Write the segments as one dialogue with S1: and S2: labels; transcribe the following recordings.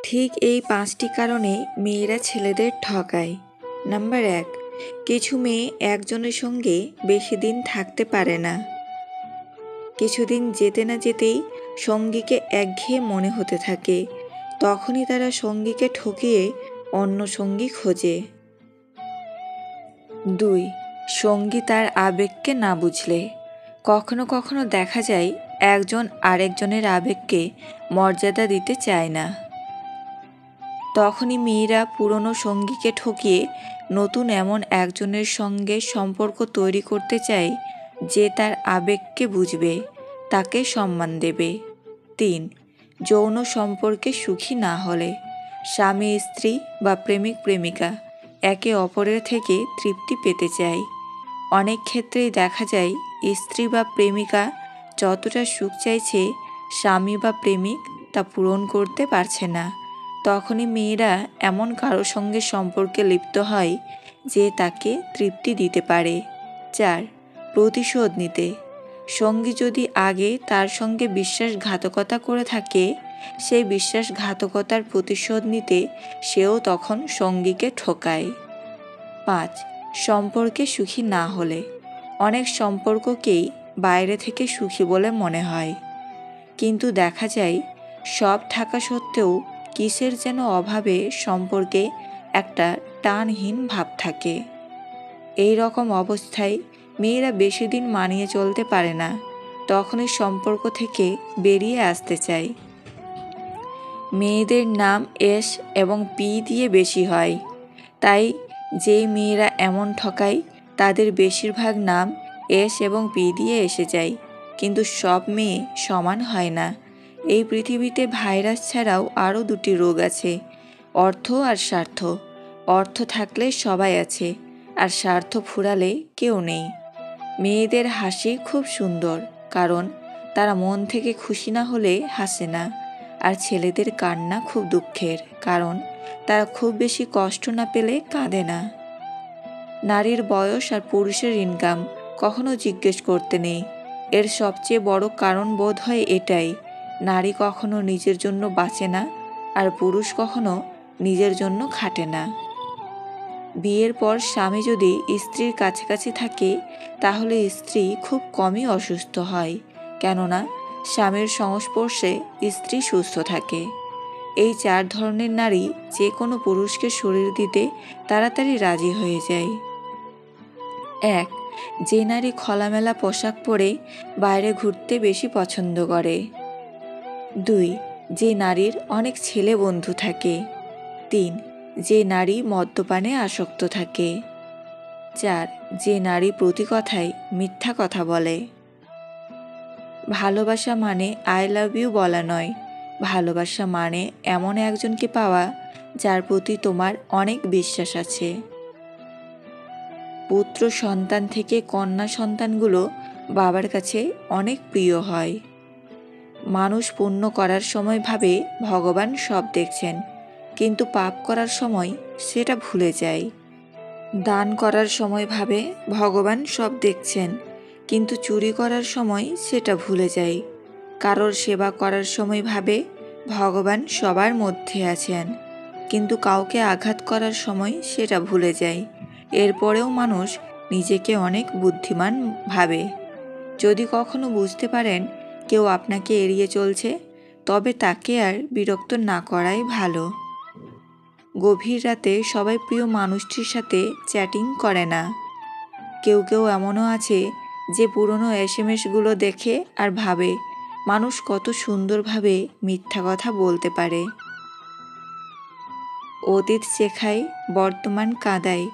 S1: ঠিক এই 5টি কারণে মেয়েরা ছেলেদের ঠকায়। নাম্বার 1, কিছু মেয়ে একজনের সঙ্গে বেশি দিন থাকতে পারে না। কিছুদিন যেতে না যেতেই সঙ্গীকে একঘেয়ে মনে হতে থাকে, তখনই তারা সঙ্গীকে ঠকিয়ে অন্য সঙ্গী খোঁজে। 2, সঙ্গী তার আবেগকে না বুঝলে। কখনো কখনো দেখা যায় একজন আরেকজনের আবেগকে মর্যাদা দিতে চায় না। তখনই মেয়েরা পুরনো সঙ্গীকে ঠকিয়ে নতুন এমন একজনের সঙ্গে সম্পর্ক তৈরি করতে চায় যে তার আবেগকে বুঝবে, তাকে সম্মান দেবে। 3, যৌন সম্পর্কে সুখী না হলে। স্বামী স্ত্রী বা প্রেমিক প্রেমিকা একে অপরের থেকে তৃপ্তি পেতে চায়। অনেক ক্ষেত্রেই দেখা যায় স্ত্রী বা প্রেমিকা যতটা সুখ চাইছে, স্বামী বা প্রেমিক তা পূরণ করতে পারছে না। তখনই মেয়েরা এমন কারো সঙ্গে সম্পর্কে লিপ্ত হয় যে তাকে তৃপ্তি দিতে পারে। 4, প্রতিশোধ নিতে। সঙ্গী যদি আগে তার সঙ্গে বিশ্বাসঘাতকতা করে থাকে, সেই বিশ্বাসঘাতকতার প্রতিশোধ নিতে সেও তখন সঙ্গীকে ঠকায়। 5, সম্পর্কে সুখী না হলে। অনেক সম্পর্ককেই বাইরে থেকে সুখী বলে মনে হয়, কিন্তু দেখা যায় সব থাকা সত্ত্বেও কিসের যেন অভাবে সম্পর্কে একটা টানহীন ভাব থাকে। এই রকম অবস্থায় মেয়েরা বেশি দিন মানিয়ে চলতে পারে না, তখনই সম্পর্ক থেকে বেরিয়ে আসতে চায়। মেয়েদের নাম এস এবং পি দিয়ে বেশি হয়, তাই যেই মেয়েরা এমন ঠকায় তাদের বেশিরভাগ নাম এস এবং পি দিয়ে এসে যায়। কিন্তু সব মেয়ে সমান হয় না। এই পৃথিবীতে ভাইরাস ছাড়াও আরও 2টি রোগ আছে, অর্থ আর স্বার্থ। অর্থ থাকলে সবাই আছে, আর স্বার্থ ফুরালে কেউ নেই। মেয়েদের হাসি খুব সুন্দর, কারণ তারা মন থেকে খুশি না হলে হাসে না। আর ছেলেদের কান্না খুব দুঃখের, কারণ তারা খুব বেশি কষ্ট না পেলে কাঁদে না। নারীর বয়স আর পুরুষের ইনকাম কখনো জিজ্ঞেস করতে নেই। এর সবচেয়ে বড় কারণ বোধ হয় এটাই, নারী কখনো নিজের জন্য বাঁচে না, আর পুরুষ কখনো নিজের জন্য খাটে না। বিয়ের পর স্বামী যদি স্ত্রীর কাছাকাছি থাকে, তাহলে স্ত্রী খুব কমই অসুস্থ হয়, কেননা স্বামীর সংস্পর্শে স্ত্রী সুস্থ থাকে। এই 4 ধরনের নারী যে কোনো পুরুষকে শরীর দিতে তাড়াতাড়ি রাজি হয়ে যায়। 1, যে নারী খোলামেলা পোশাক পরে বাইরে ঘুরতে বেশি পছন্দ করে। 2, যে নারীর অনেক ছেলে বন্ধু থাকে। 3, যে নারী মদ্যপানে আসক্ত থাকে। 4, যে নারী প্রতি কথায় মিথ্যা কথা বলে। ভালোবাসা মানে আই লাভ ইউ বলা নয়। ভালোবাসা মানে এমন একজনকে পাওয়া যার প্রতি তোমার অনেক বিশ্বাস আছে। পুত্র সন্তান থেকে কন্যা সন্তানগুলো বাবার কাছে অনেক প্রিয় হয়। মানুষ পুণ্য করার সময় ভাবে ভগবান সব দেখছেন, কিন্তু পাপ করার সময় সেটা ভুলে যায়। দান করার সময় ভাবে ভগবান সব দেখছেন, কিন্তু চুরি করার সময় সেটা ভুলে যায়। কারোর সেবা করার সময় ভাবে ভগবান সবার মধ্যে আছেন, কিন্তু কাউকে আঘাত করার সময় সেটা ভুলে যায়। এরপরেও মানুষ নিজেকে অনেক বুদ্ধিমান ভাবে। যদি কখনো বুঝতে পারেন কেউ আপনাকে এড়িয়ে চলছে, তবে তাকে আর বিরক্ত না করাই ভালো। গভীর রাতে সবাই প্রিয় মানুষটির সাথে চ্যাটিং করে না। কেউ কেউ এমনও আছে যে পুরনো SMS-গুলো দেখে আর ভাবে মানুষ কত সুন্দরভাবে মিথ্যা কথা বলতে পারে। অতীত শেখায়, বর্তমান কাঁদায়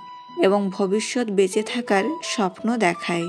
S1: এবং ভবিষ্যৎ বেঁচে থাকার স্বপ্ন দেখায়।